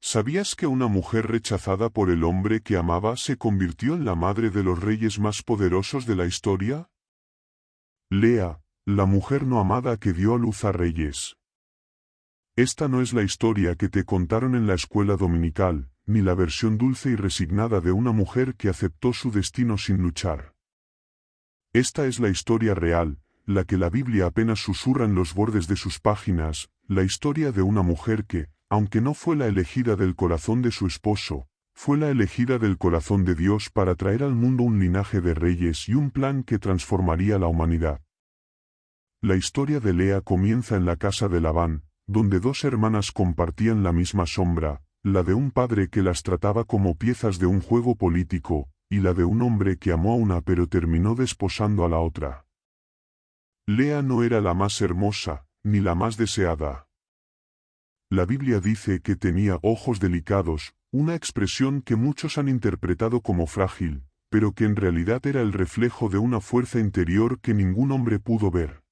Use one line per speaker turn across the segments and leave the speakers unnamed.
¿Sabías que una mujer rechazada por el hombre que amaba se convirtió en la madre de los reyes más poderosos de la historia? Lea, la mujer no amada que dio a luz a reyes. Esta no es la historia que te contaron en la escuela dominical, ni la versión dulce y resignada de una mujer que aceptó su destino sin luchar. Esta es la historia real, la que la Biblia apenas susurra en los bordes de sus páginas, la historia de una mujer que, aunque no fue la elegida del corazón de su esposo, fue la elegida del corazón de Dios para traer al mundo un linaje de reyes y un plan que transformaría la humanidad. La historia de Lea comienza en la casa de Labán, donde dos hermanas compartían la misma sombra, la de un padre que las trataba como piezas de un juego político, y la de un hombre que amó a una pero terminó desposando a la otra. Lea no era la más hermosa, ni la más deseada. La Biblia dice que tenía ojos delicados, una expresión que muchos han interpretado como frágil, pero que en realidad era el reflejo de una fuerza interior que ningún hombre pudo ver.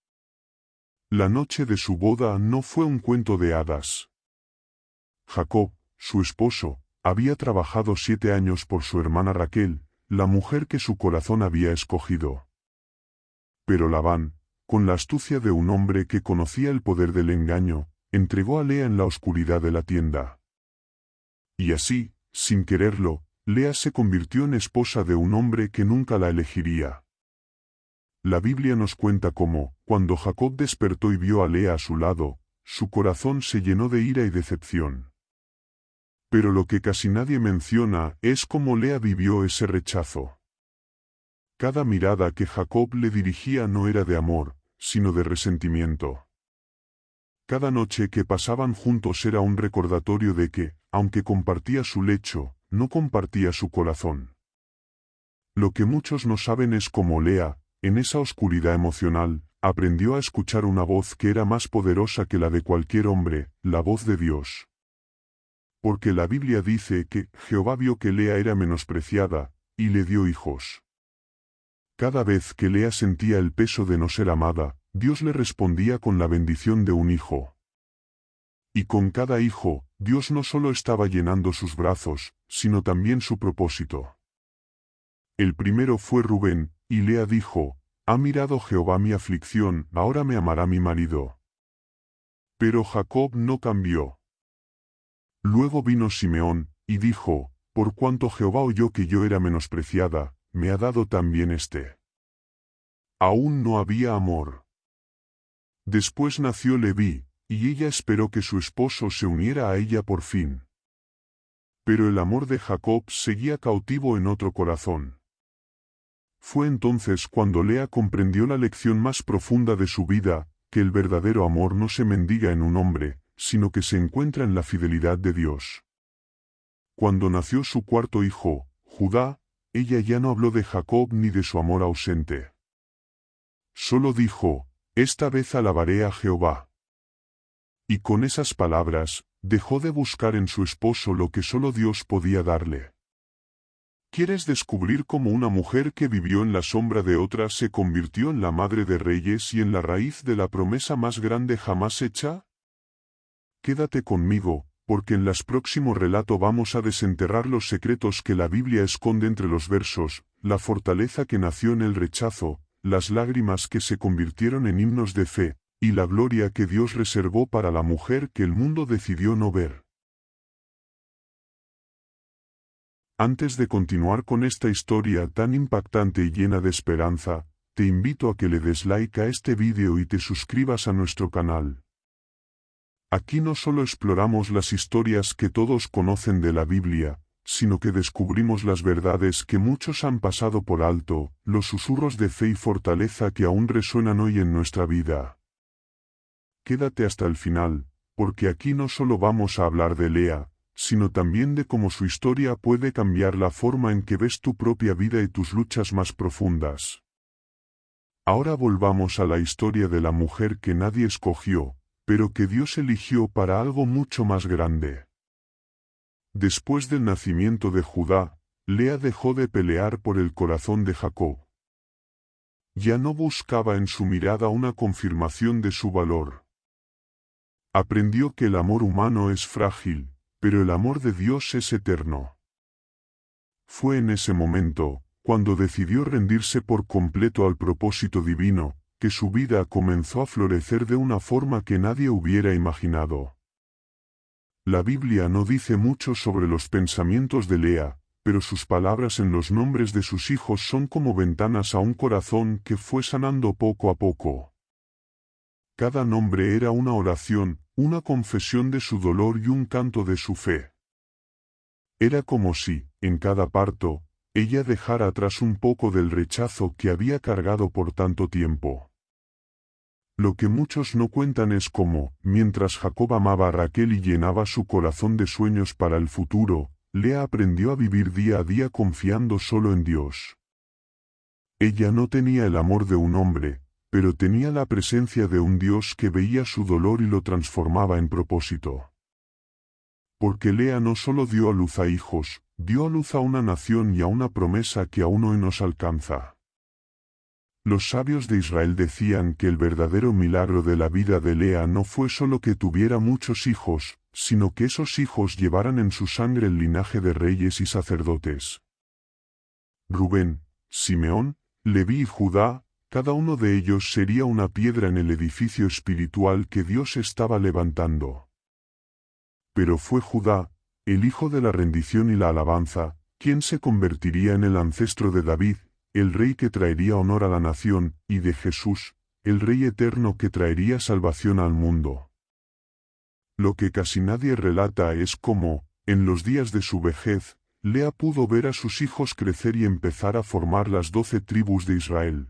La noche de su boda no fue un cuento de hadas. Jacob, su esposo, había trabajado 7 años por su hermana Raquel, la mujer que su corazón había escogido. Pero Labán, con la astucia de un hombre que conocía el poder del engaño, entregó a Lea en la oscuridad de la tienda. Y así, sin quererlo, Lea se convirtió en esposa de un hombre que nunca la elegiría. La Biblia nos cuenta cómo, cuando Jacob despertó y vio a Lea a su lado, su corazón se llenó de ira y decepción. Pero lo que casi nadie menciona es cómo Lea vivió ese rechazo. Cada mirada que Jacob le dirigía no era de amor, sino de resentimiento. Cada noche que pasaban juntos era un recordatorio de que, aunque compartía su lecho, no compartía su corazón. Lo que muchos no saben es cómo Lea, en esa oscuridad emocional, aprendió a escuchar una voz que era más poderosa que la de cualquier hombre, la voz de Dios. Porque la Biblia dice que Jehová vio que Lea era menospreciada, y le dio hijos. Cada vez que Lea sentía el peso de no ser amada, Dios le respondía con la bendición de un hijo. Y con cada hijo, Dios no solo estaba llenando sus brazos, sino también su propósito. El primero fue Rubén, y Lea dijo, «Ha mirado Jehová mi aflicción, ahora me amará mi marido». Pero Jacob no cambió. Luego vino Simeón, y dijo, «Por cuanto Jehová oyó que yo era menospreciada, me ha dado también este». Aún no había amor. Después nació Leví, y ella esperó que su esposo se uniera a ella por fin. Pero el amor de Jacob seguía cautivo en otro corazón. Fue entonces cuando Lea comprendió la lección más profunda de su vida, que el verdadero amor no se mendiga en un hombre, sino que se encuentra en la fidelidad de Dios. Cuando nació su cuarto hijo, Judá, ella ya no habló de Jacob ni de su amor ausente. Solo dijo, «Esta vez alabaré a Jehová». Y con esas palabras, dejó de buscar en su esposo lo que solo Dios podía darle. ¿Quieres descubrir cómo una mujer que vivió en la sombra de otra se convirtió en la madre de reyes y en la raíz de la promesa más grande jamás hecha? Quédate conmigo, porque en los próximos relatos vamos a desenterrar los secretos que la Biblia esconde entre los versos, la fortaleza que nació en el rechazo, las lágrimas que se convirtieron en himnos de fe, y la gloria que Dios reservó para la mujer que el mundo decidió no ver. Antes de continuar con esta historia tan impactante y llena de esperanza, te invito a que le des like a este vídeo y te suscribas a nuestro canal. Aquí no solo exploramos las historias que todos conocen de la Biblia, sino que descubrimos las verdades que muchos han pasado por alto, los susurros de fe y fortaleza que aún resuenan hoy en nuestra vida. Quédate hasta el final, porque aquí no solo vamos a hablar de Lea, sino también de cómo su historia puede cambiar la forma en que ves tu propia vida y tus luchas más profundas. Ahora volvamos a la historia de la mujer que nadie escogió, pero que Dios eligió para algo mucho más grande. Después del nacimiento de Judá, Lea dejó de pelear por el corazón de Jacob. Ya no buscaba en su mirada una confirmación de su valor. Aprendió que el amor humano es frágil, pero el amor de Dios es eterno. Fue en ese momento, cuando decidió rendirse por completo al propósito divino, que su vida comenzó a florecer de una forma que nadie hubiera imaginado. La Biblia no dice mucho sobre los pensamientos de Lea, pero sus palabras en los nombres de sus hijos son como ventanas a un corazón que fue sanando poco a poco. Cada nombre era una oración, una confesión de su dolor y un canto de su fe. Era como si, en cada parto, ella dejara atrás un poco del rechazo que había cargado por tanto tiempo. Lo que muchos no cuentan es cómo, mientras Jacob amaba a Raquel y llenaba su corazón de sueños para el futuro, Lea aprendió a vivir día a día confiando solo en Dios. Ella no tenía el amor de un hombre, pero tenía la presencia de un Dios que veía su dolor y lo transformaba en propósito. Porque Lea no solo dio a luz a hijos, dio a luz a una nación y a una promesa que aún hoy nos alcanza. Los sabios de Israel decían que el verdadero milagro de la vida de Lea no fue solo que tuviera muchos hijos, sino que esos hijos llevaran en su sangre el linaje de reyes y sacerdotes. Rubén, Simeón, Leví y Judá, cada uno de ellos sería una piedra en el edificio espiritual que Dios estaba levantando. Pero fue Judá, el hijo de la rendición y la alabanza, quien se convertiría en el ancestro de David, el rey que traería honor a la nación, y de Jesús, el rey eterno que traería salvación al mundo. Lo que casi nadie relata es cómo, en los días de su vejez, Lea pudo ver a sus hijos crecer y empezar a formar las 12 tribus de Israel.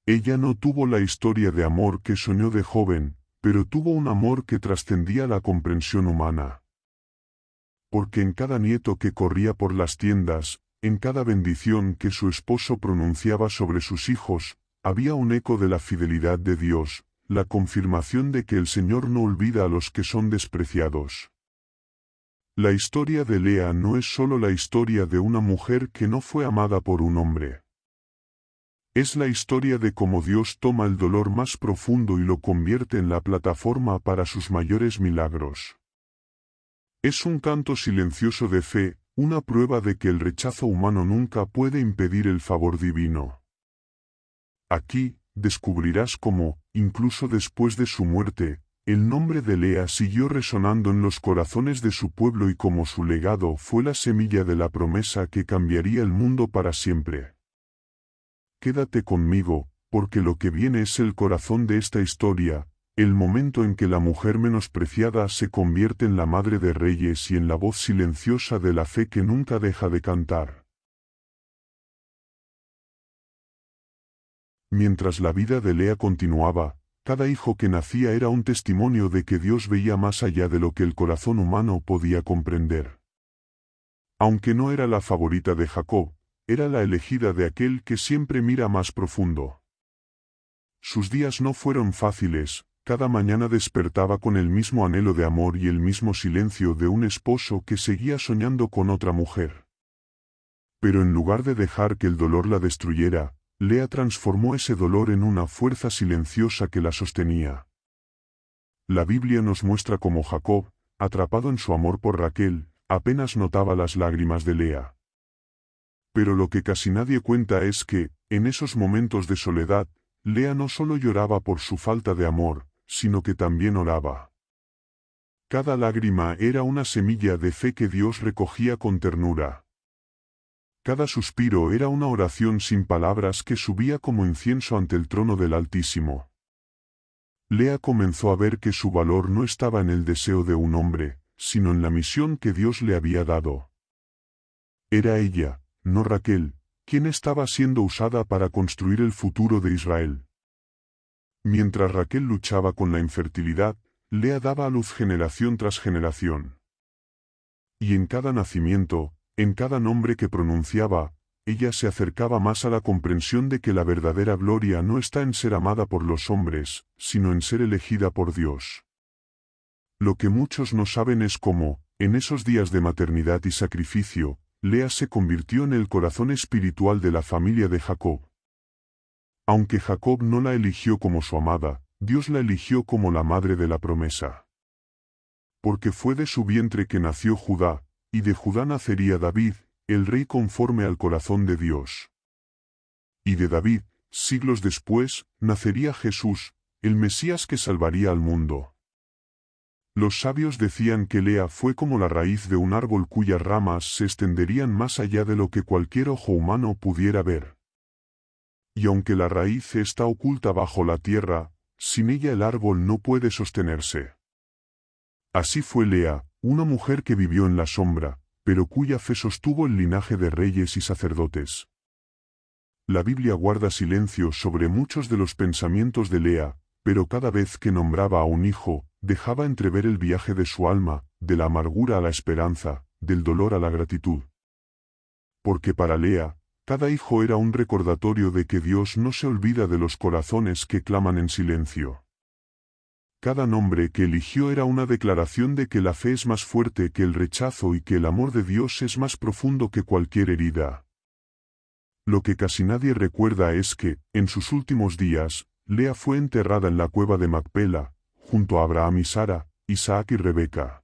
Ella no tuvo la historia de amor que soñó de joven, pero tuvo un amor que trascendía la comprensión humana. Porque en cada nieto que corría por las tiendas, en cada bendición que su esposo pronunciaba sobre sus hijos, había un eco de la fidelidad de Dios, la confirmación de que el Señor no olvida a los que son despreciados. La historia de Lea no es solo la historia de una mujer que no fue amada por un hombre. Es la historia de cómo Dios toma el dolor más profundo y lo convierte en la plataforma para sus mayores milagros. Es un canto silencioso de fe, una prueba de que el rechazo humano nunca puede impedir el favor divino. Aquí, descubrirás cómo, incluso después de su muerte, el nombre de Lea siguió resonando en los corazones de su pueblo y cómo su legado fue la semilla de la promesa que cambiaría el mundo para siempre. Quédate conmigo, porque lo que viene es el corazón de esta historia, el momento en que la mujer menospreciada se convierte en la madre de reyes y en la voz silenciosa de la fe que nunca deja de cantar. Mientras la vida de Lea continuaba, cada hijo que nacía era un testimonio de que Dios veía más allá de lo que el corazón humano podía comprender. Aunque no era la favorita de Jacob, era la elegida de aquel que siempre mira más profundo. Sus días no fueron fáciles. Cada mañana despertaba con el mismo anhelo de amor y el mismo silencio de un esposo que seguía soñando con otra mujer. Pero en lugar de dejar que el dolor la destruyera, Lea transformó ese dolor en una fuerza silenciosa que la sostenía. La Biblia nos muestra cómo Jacob, atrapado en su amor por Raquel, apenas notaba las lágrimas de Lea. Pero lo que casi nadie cuenta es que, en esos momentos de soledad, Lea no solo lloraba por su falta de amor, sino que también oraba. Cada lágrima era una semilla de fe que Dios recogía con ternura. Cada suspiro era una oración sin palabras que subía como incienso ante el trono del Altísimo. Lea comenzó a ver que su valor no estaba en el deseo de un hombre, sino en la misión que Dios le había dado. Era ella, no Raquel, quien estaba siendo usada para construir el futuro de Israel. Mientras Raquel luchaba con la infertilidad, Lea daba a luz generación tras generación. Y en cada nacimiento, en cada nombre que pronunciaba, ella se acercaba más a la comprensión de que la verdadera gloria no está en ser amada por los hombres, sino en ser elegida por Dios. Lo que muchos no saben es cómo, en esos días de maternidad y sacrificio, Lea se convirtió en el corazón espiritual de la familia de Jacob. Aunque Jacob no la eligió como su amada, Dios la eligió como la madre de la promesa. porque fue de su vientre que nació Judá, y de Judá nacería David, el rey conforme al corazón de Dios. Y de David, siglos después, nacería Jesús, el Mesías que salvaría al mundo. Los sabios decían que Lea fue como la raíz de un árbol cuyas ramas se extenderían más allá de lo que cualquier ojo humano pudiera ver. Y aunque la raíz está oculta bajo la tierra, sin ella el árbol no puede sostenerse. Así fue Lea, una mujer que vivió en la sombra, pero cuya fe sostuvo el linaje de reyes y sacerdotes. La Biblia guarda silencio sobre muchos de los pensamientos de Lea, pero cada vez que nombraba a un hijo, dejaba entrever el viaje de su alma, de la amargura a la esperanza, del dolor a la gratitud. Porque para Lea, cada hijo era un recordatorio de que Dios no se olvida de los corazones que claman en silencio. Cada nombre que eligió era una declaración de que la fe es más fuerte que el rechazo y que el amor de Dios es más profundo que cualquier herida. Lo que casi nadie recuerda es que, en sus últimos días, Lea fue enterrada en la cueva de Macpela, junto a Abraham y Sara, Isaac y Rebeca.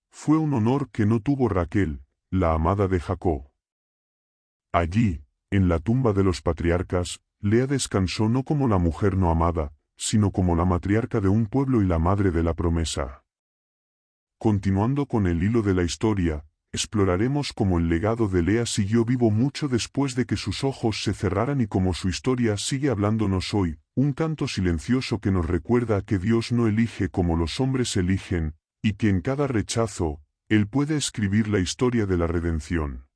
Fue un honor que no tuvo Raquel, la amada de Jacob. Allí, en la tumba de los patriarcas, Lea descansó no como la mujer no amada, sino como la matriarca de un pueblo y la madre de la promesa. Continuando con el hilo de la historia, exploraremos cómo el legado de Lea siguió vivo mucho después de que sus ojos se cerraran y cómo su historia sigue hablándonos hoy, un canto silencioso que nos recuerda que Dios no elige como los hombres eligen, y que en cada rechazo, Él puede escribir la historia de la redención.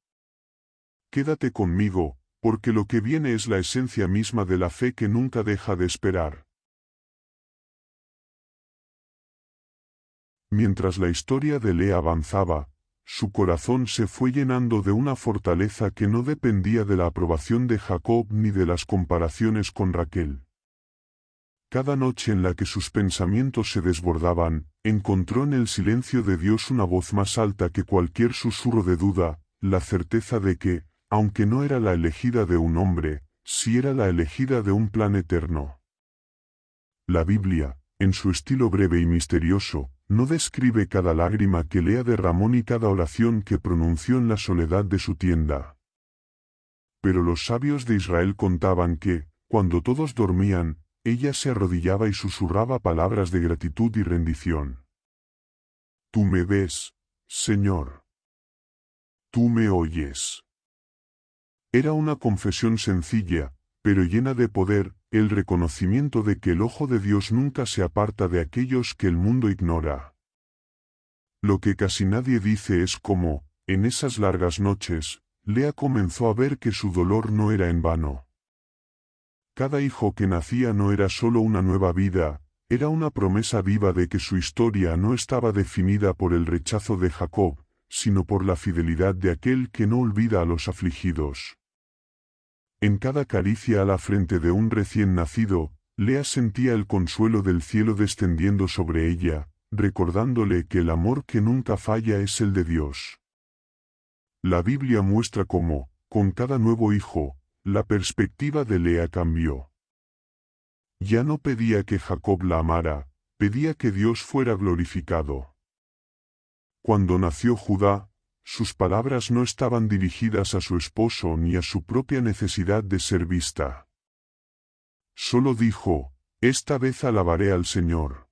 Quédate conmigo, porque lo que viene es la esencia misma de la fe que nunca deja de esperar. Mientras la historia de Lea avanzaba, su corazón se fue llenando de una fortaleza que no dependía de la aprobación de Jacob ni de las comparaciones con Raquel. Cada noche en la que sus pensamientos se desbordaban, encontró en el silencio de Dios una voz más alta que cualquier susurro de duda, la certeza de que, aunque no era la elegida de un hombre, sí era la elegida de un plan eterno. La Biblia, en su estilo breve y misterioso, no describe cada lágrima que Lea derramó ni cada oración que pronunció en la soledad de su tienda. Pero los sabios de Israel contaban que, cuando todos dormían, ella se arrodillaba y susurraba palabras de gratitud y rendición. Tú me ves, Señor. Tú me oyes. Era una confesión sencilla, pero llena de poder, el reconocimiento de que el ojo de Dios nunca se aparta de aquellos que el mundo ignora. Lo que casi nadie dice es cómo, en esas largas noches, Lea comenzó a ver que su dolor no era en vano. Cada hijo que nacía no era solo una nueva vida, era una promesa viva de que su historia no estaba definida por el rechazo de Jacob, sino por la fidelidad de aquel que no olvida a los afligidos. En cada caricia a la frente de un recién nacido, Lea sentía el consuelo del cielo descendiendo sobre ella, recordándole que el amor que nunca falla es el de Dios. La Biblia muestra cómo, con cada nuevo hijo, la perspectiva de Lea cambió. Ya no pedía que Jacob la amara, pedía que Dios fuera glorificado. Cuando nació Judá, sus palabras no estaban dirigidas a su esposo ni a su propia necesidad de ser vista. Solo dijo, esta vez alabaré al Señor.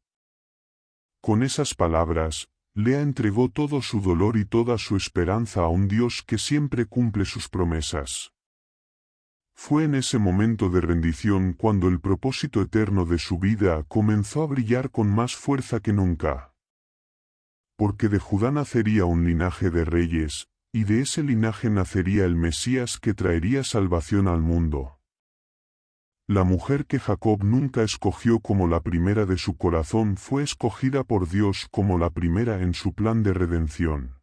Con esas palabras, Lea entregó todo su dolor y toda su esperanza a un Dios que siempre cumple sus promesas. Fue en ese momento de rendición cuando el propósito eterno de su vida comenzó a brillar con más fuerza que nunca. Porque de Judá nacería un linaje de reyes, y de ese linaje nacería el Mesías que traería salvación al mundo. La mujer que Jacob nunca escogió como la primera de su corazón fue escogida por Dios como la primera en su plan de redención.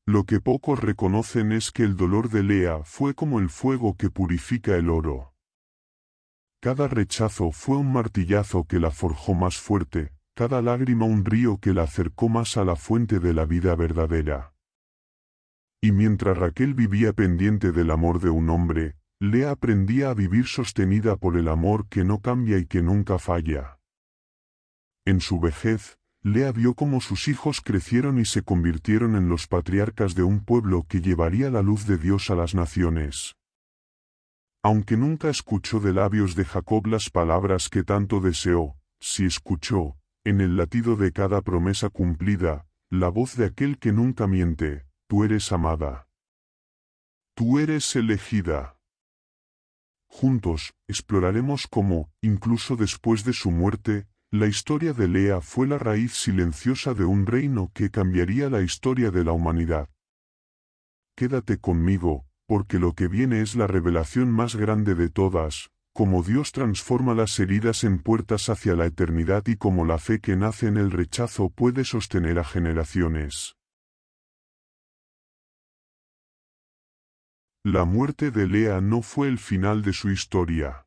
Lo que pocos reconocen es que el dolor de Lea fue como el fuego que purifica el oro. Cada rechazo fue un martillazo que la forjó más fuerte, cada lágrima un río que la acercó más a la fuente de la vida verdadera. Y mientras Raquel vivía pendiente del amor de un hombre, Lea aprendía a vivir sostenida por el amor que no cambia y que nunca falla. En su vejez, Lea vio cómo sus hijos crecieron y se convirtieron en los patriarcas de un pueblo que llevaría la luz de Dios a las naciones. Aunque nunca escuchó de labios de Jacob las palabras que tanto deseó, sí escuchó, en el latido de cada promesa cumplida, la voz de aquel que nunca miente: tú eres amada. Tú eres elegida. Juntos, exploraremos cómo, incluso después de su muerte, la historia de Lea fue la raíz silenciosa de un reino que cambiaría la historia de la humanidad. Quédate conmigo, porque lo que viene es la revelación más grande de todas, cómo Dios transforma las heridas en puertas hacia la eternidad y cómo la fe que nace en el rechazo puede sostener a generaciones. La muerte de Lea no fue el final de su historia.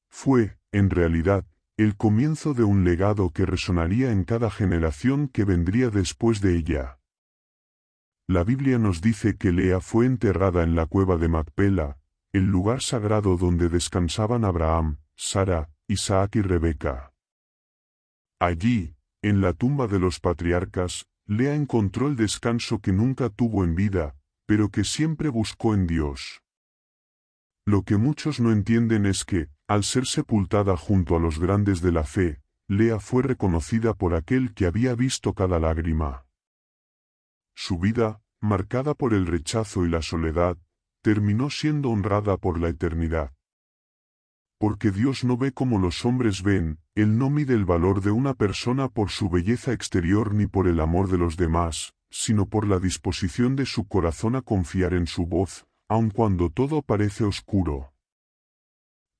Fue, en realidad, el comienzo de un legado que resonaría en cada generación que vendría después de ella. La Biblia nos dice que Lea fue enterrada en la cueva de Macpela, el lugar sagrado donde descansaban Abraham, Sara, Isaac y Rebeca. Allí, en la tumba de los patriarcas, Lea encontró el descanso que nunca tuvo en vida, pero que siempre buscó en Dios. Lo que muchos no entienden es que, al ser sepultada junto a los grandes de la fe, Lea fue reconocida por aquel que había visto cada lágrima. Su vida, marcada por el rechazo y la soledad, terminó siendo honrada por la eternidad. Porque Dios no ve como los hombres ven, Él no mide el valor de una persona por su belleza exterior ni por el amor de los demás, sino por la disposición de su corazón a confiar en su voz, aun cuando todo parece oscuro.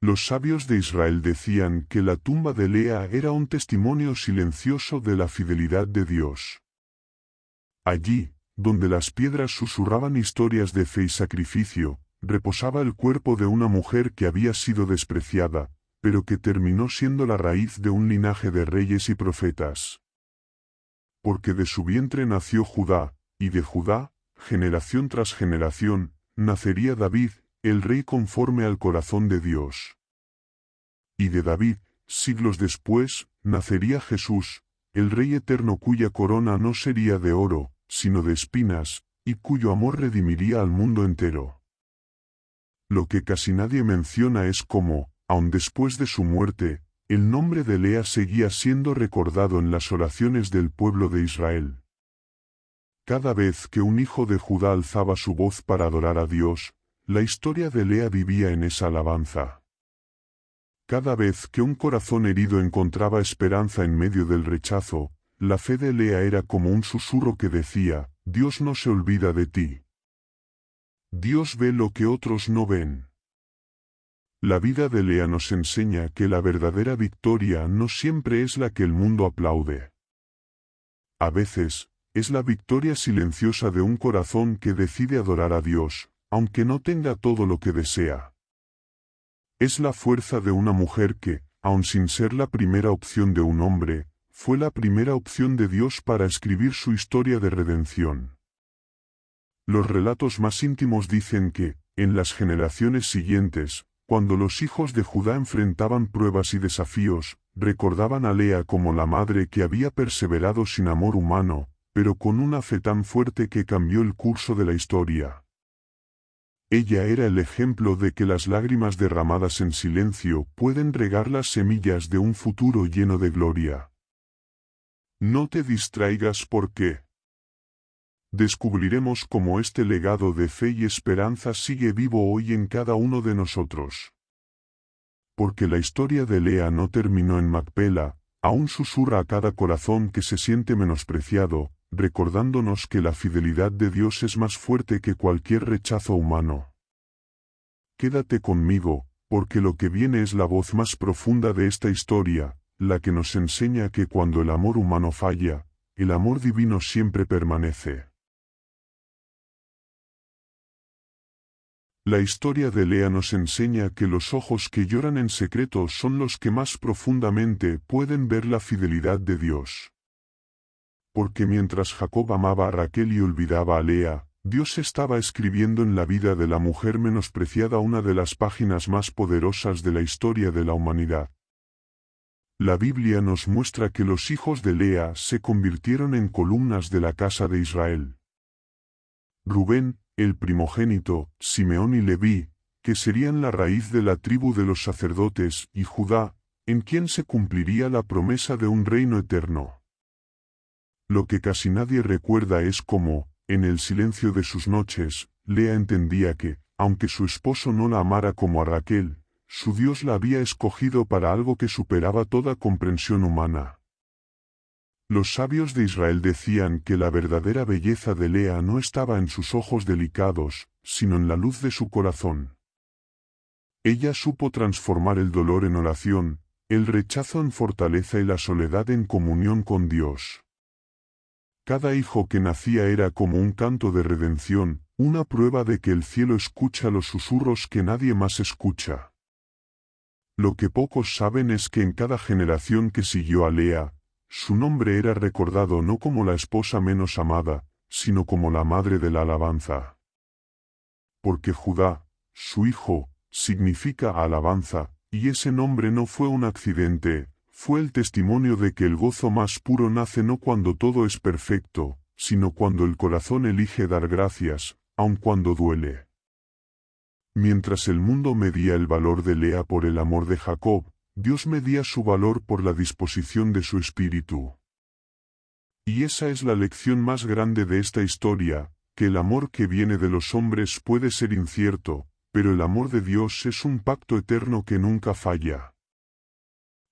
Los sabios de Israel decían que la tumba de Lea era un testimonio silencioso de la fidelidad de Dios. Allí, donde las piedras susurraban historias de fe y sacrificio, reposaba el cuerpo de una mujer que había sido despreciada, pero que terminó siendo la raíz de un linaje de reyes y profetas. Porque de su vientre nació Judá, y de Judá, generación tras generación, nacería David, el rey conforme al corazón de Dios. Y de David, siglos después, nacería Jesús, el rey eterno cuya corona no sería de oro, sino de espinas, y cuyo amor redimiría al mundo entero. Lo que casi nadie menciona es cómo, aun después de su muerte, el nombre de Lea seguía siendo recordado en las oraciones del pueblo de Israel. Cada vez que un hijo de Judá alzaba su voz para adorar a Dios, la historia de Lea vivía en esa alabanza. Cada vez que un corazón herido encontraba esperanza en medio del rechazo, la fe de Lea era como un susurro que decía: Dios no se olvida de ti. Dios ve lo que otros no ven. La vida de Lea nos enseña que la verdadera victoria no siempre es la que el mundo aplaude. A veces, es la victoria silenciosa de un corazón que decide adorar a Dios, aunque no tenga todo lo que desea. Es la fuerza de una mujer que, aun sin ser la primera opción de un hombre, fue la primera opción de Dios para escribir su historia de redención. Los relatos más íntimos dicen que, en las generaciones siguientes, cuando los hijos de Judá enfrentaban pruebas y desafíos, recordaban a Lea como la madre que había perseverado sin amor humano, pero con una fe tan fuerte que cambió el curso de la historia. Ella era el ejemplo de que las lágrimas derramadas en silencio pueden regar las semillas de un futuro lleno de gloria. No te distraigas porque descubriremos cómo este legado de fe y esperanza sigue vivo hoy en cada uno de nosotros. Porque la historia de Lea no terminó en Macpela, aún susurra a cada corazón que se siente menospreciado, recordándonos que la fidelidad de Dios es más fuerte que cualquier rechazo humano. Quédate conmigo, porque lo que viene es la voz más profunda de esta historia, la que nos enseña que cuando el amor humano falla, el amor divino siempre permanece. La historia de Lea nos enseña que los ojos que lloran en secreto son los que más profundamente pueden ver la fidelidad de Dios. Porque mientras Jacob amaba a Raquel y olvidaba a Lea, Dios estaba escribiendo en la vida de la mujer menospreciada una de las páginas más poderosas de la historia de la humanidad. La Biblia nos muestra que los hijos de Lea se convirtieron en columnas de la casa de Israel. Rubén, el primogénito, Simeón y Leví, que serían la raíz de la tribu de los sacerdotes, y Judá, en quien se cumpliría la promesa de un reino eterno. Lo que casi nadie recuerda es cómo, en el silencio de sus noches, Lea entendía que, aunque su esposo no la amara como a Raquel, su Dios la había escogido para algo que superaba toda comprensión humana. Los sabios de Israel decían que la verdadera belleza de Lea no estaba en sus ojos delicados, sino en la luz de su corazón. Ella supo transformar el dolor en oración, el rechazo en fortaleza y la soledad en comunión con Dios. Cada hijo que nacía era como un canto de redención, una prueba de que el cielo escucha los susurros que nadie más escucha. Lo que pocos saben es que en cada generación que siguió a Lea, su nombre era recordado no como la esposa menos amada, sino como la madre de la alabanza. Porque Judá, su hijo, significa alabanza, y ese nombre no fue un accidente, fue el testimonio de que el gozo más puro nace no cuando todo es perfecto, sino cuando el corazón elige dar gracias, aun cuando duele. Mientras el mundo medía el valor de Lea por el amor de Jacob, Dios medía su valor por la disposición de su espíritu. Y esa es la lección más grande de esta historia, que el amor que viene de los hombres puede ser incierto, pero el amor de Dios es un pacto eterno que nunca falla.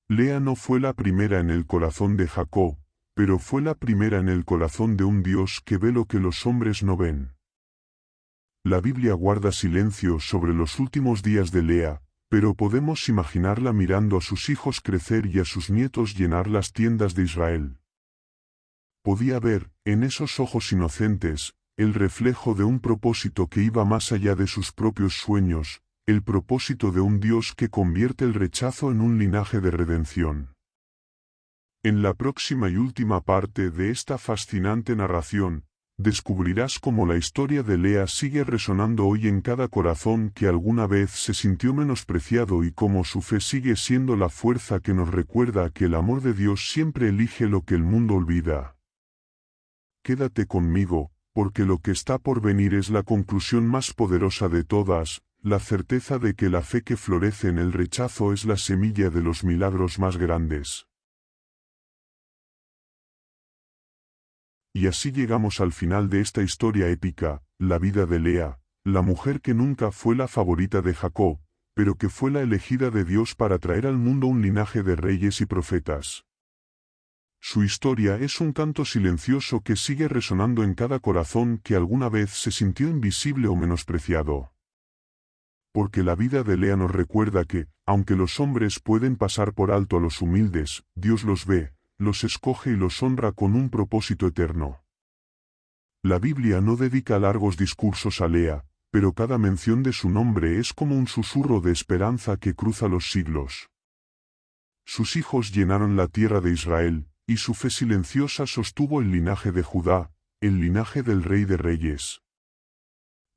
Lea no fue la primera en el corazón de Jacob, pero fue la primera en el corazón de un Dios que ve lo que los hombres no ven. La Biblia guarda silencio sobre los últimos días de Lea, pero podemos imaginarla mirando a sus hijos crecer y a sus nietos llenar las tiendas de Israel. Podía ver, en esos ojos inocentes, el reflejo de un propósito que iba más allá de sus propios sueños, el propósito de un Dios que convierte el rechazo en un linaje de redención. En la próxima y última parte de esta fascinante narración, descubrirás cómo la historia de Lea sigue resonando hoy en cada corazón que alguna vez se sintió menospreciado y cómo su fe sigue siendo la fuerza que nos recuerda que el amor de Dios siempre elige lo que el mundo olvida. Quédate conmigo, porque lo que está por venir es la conclusión más poderosa de todas, la certeza de que la fe que florece en el rechazo es la semilla de los milagros más grandes. Y así llegamos al final de esta historia épica, la vida de Lea, la mujer que nunca fue la favorita de Jacob, pero que fue la elegida de Dios para traer al mundo un linaje de reyes y profetas. Su historia es un canto silencioso que sigue resonando en cada corazón que alguna vez se sintió invisible o menospreciado. Porque la vida de Lea nos recuerda que, aunque los hombres pueden pasar por alto a los humildes, Dios los ve, los escoge y los honra con un propósito eterno. La Biblia no dedica largos discursos a Lea, pero cada mención de su nombre es como un susurro de esperanza que cruza los siglos. Sus hijos llenaron la tierra de Israel, y su fe silenciosa sostuvo el linaje de Judá, el linaje del Rey de Reyes.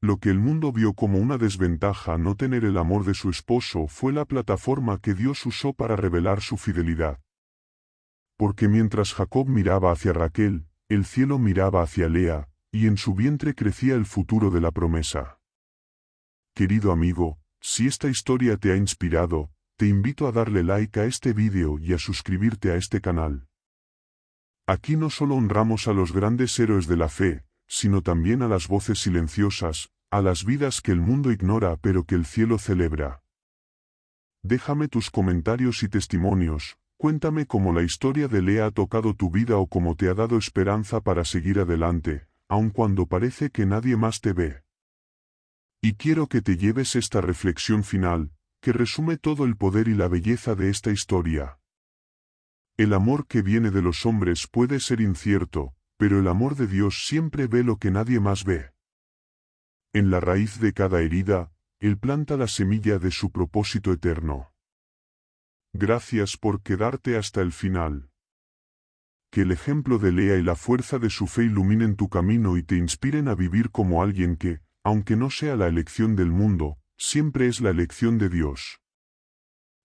Lo que el mundo vio como una desventaja no tener el amor de su esposo fue la plataforma que Dios usó para revelar su fidelidad. Porque mientras Jacob miraba hacia Raquel, el cielo miraba hacia Lea, y en su vientre crecía el futuro de la promesa. Querido amigo, si esta historia te ha inspirado, te invito a darle like a este vídeo y a suscribirte a este canal. Aquí no solo honramos a los grandes héroes de la fe, sino también a las voces silenciosas, a las vidas que el mundo ignora pero que el cielo celebra. Déjame tus comentarios y testimonios. Cuéntame cómo la historia de Lea ha tocado tu vida o cómo te ha dado esperanza para seguir adelante, aun cuando parece que nadie más te ve. Y quiero que te lleves esta reflexión final, que resume todo el poder y la belleza de esta historia. El amor que viene de los hombres puede ser incierto, pero el amor de Dios siempre ve lo que nadie más ve. En la raíz de cada herida, Él planta la semilla de su propósito eterno. Gracias por quedarte hasta el final. Que el ejemplo de Lea y la fuerza de su fe iluminen tu camino y te inspiren a vivir como alguien que, aunque no sea la elección del mundo, siempre es la elección de Dios.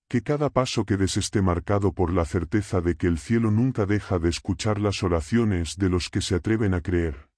Que cada paso que des esté marcado por la certeza de que el cielo nunca deja de escuchar las oraciones de los que se atreven a creer.